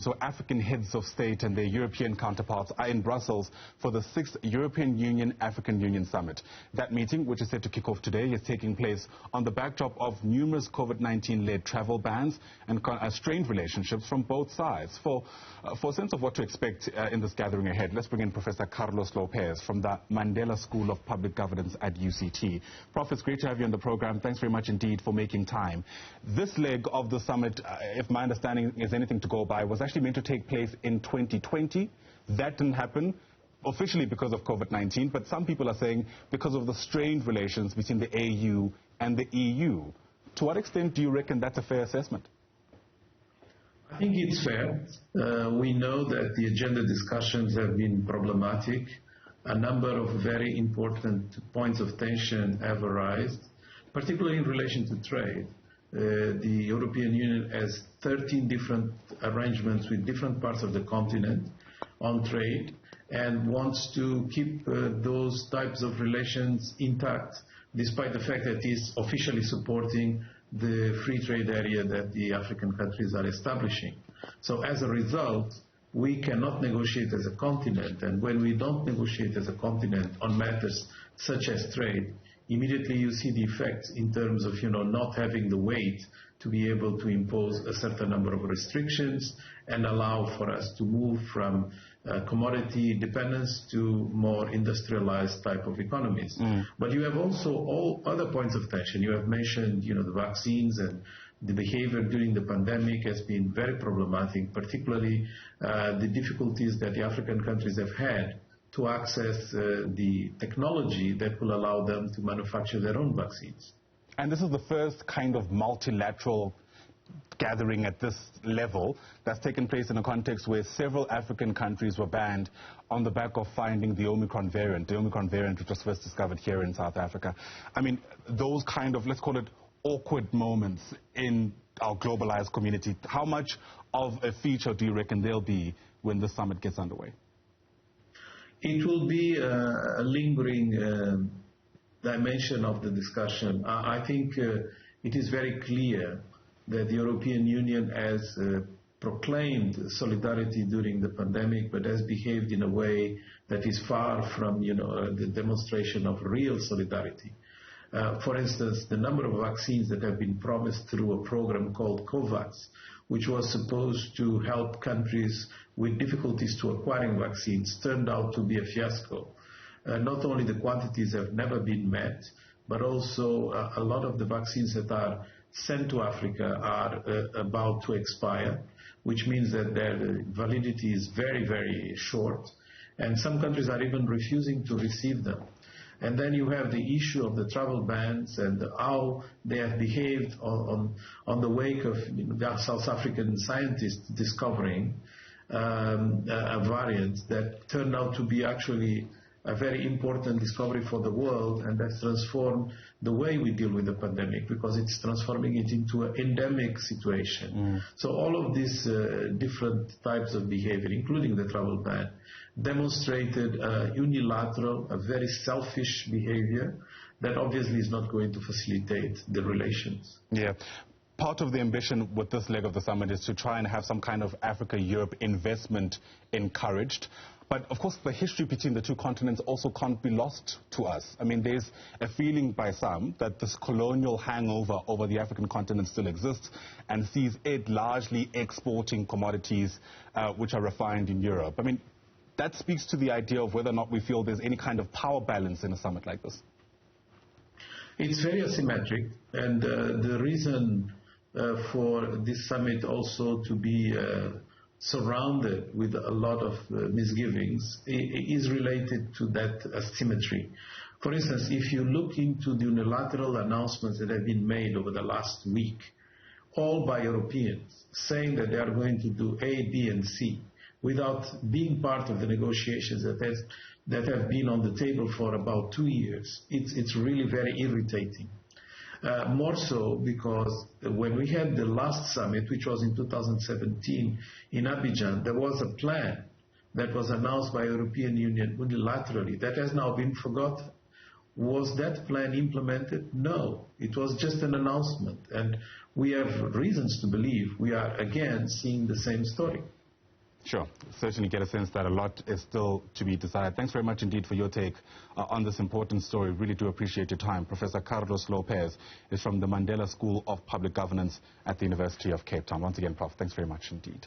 So African heads of state and their European counterparts are in Brussels for the 6th European Union-African Union Summit. That meeting, which is set to kick off today, is taking place on the backdrop of numerous COVID-19-led travel bans and strained relationships from both sides. For a sense of what to expect in this gathering ahead, let's bring in Professor Carlos Lopez from the Mandela School of Public Governance at UCT. Prof, it's great to have you on the program. Thanks very much indeed for making time. This leg of the summit, if my understanding is anything to go by, was actually meant to take place in 2020. That didn't happen officially because of COVID-19, but some people are saying because of the strained relations between the AU and the EU. To what extent do you reckon that's a fair assessment? I think it's fair. We know that the agenda discussions have been problematic. A number of very important points of tension have arisen, particularly in relation to trade. The European Union has 13 different arrangements with different parts of the continent on trade and wants to keep those types of relations intact, despite the fact that it is officially supporting the free trade area that the African countries are establishing. So as a result, we cannot negotiate as a continent, and when we don't negotiate as a continent on matters such as trade, immediately you see the effects in terms of not having the weight to be able to impose a certain number of restrictions and allow for us to move from commodity dependence to more industrialized type of economies. But you have also all other points of tension. You have mentioned the vaccines, and the behavior during the pandemic has been very problematic, particularly the difficulties that the African countries have had to access the technology that will allow them to manufacture their own vaccines. And this is the first kind of multilateral gathering at this level that's taken place in a context where several African countries were banned on the back of finding the Omicron variant which was first discovered here in South Africa. I mean, those kind of, let's call it, awkward moments in our globalized community, how much of a feature do you reckon there'll be when the summit gets underway? It will be a lingering dimension of the discussion. I think it is very clear that the European Union has proclaimed solidarity during the pandemic, but has behaved in a way that is far from the demonstration of real solidarity. For instance, the number of vaccines that have been promised through a program called COVAX, which was supposed to help countries with difficulties to acquiring vaccines, turned out to be a fiasco. Not only the quantities have never been met, but also a lot of the vaccines that are sent to Africa are about to expire, which means that their validity is very, very short, and some countries are even refusing to receive them. And then you have the issue of the travel bans and how they have behaved on the wake of the South African scientists discovering a variant that turned out to be actually a very important discovery for the world, and that's transformed the way we deal with the pandemic, because it's transforming it into an endemic situation. So all of these different types of behavior, including the travel ban, demonstrated unilateral, a very selfish behavior that obviously is not going to facilitate the relations. Yeah. Part of the ambition with this leg of the summit is to try and have some kind of Africa-Europe investment encouraged. But, of course, the history between the two continents also can't be lost to us. I mean, there's a feeling by some that this colonial hangover over the African continent still exists and sees it largely exporting commodities which are refined in Europe. I mean, that speaks to the idea of whether or not we feel there's any kind of power balance in a summit like this. It's very asymmetric, and the reason for this summit also to be surrounded with a lot of misgivings is related to that asymmetry. For instance, if you look into the unilateral announcements that have been made over the last week, all by Europeans, saying that they are going to do A, B, and C, without being part of the negotiations that have been on the table for about 2 years, it's really very irritating. More so because when we had the last summit, which was in 2017 in Abidjan, there was a plan that was announced by the European Union unilaterally that has now been forgotten. Was that plan implemented? No. It was just an announcement. And we have reasons to believe we are again seeing the same story. Sure. Certainly get a sense that a lot is still to be decided. Thanks very much indeed for your take on this important story. Really do appreciate your time. Professor Carlos Lopez is from the Mandela School of Public Governance at the University of Cape Town. Once again, Prof, thanks very much indeed.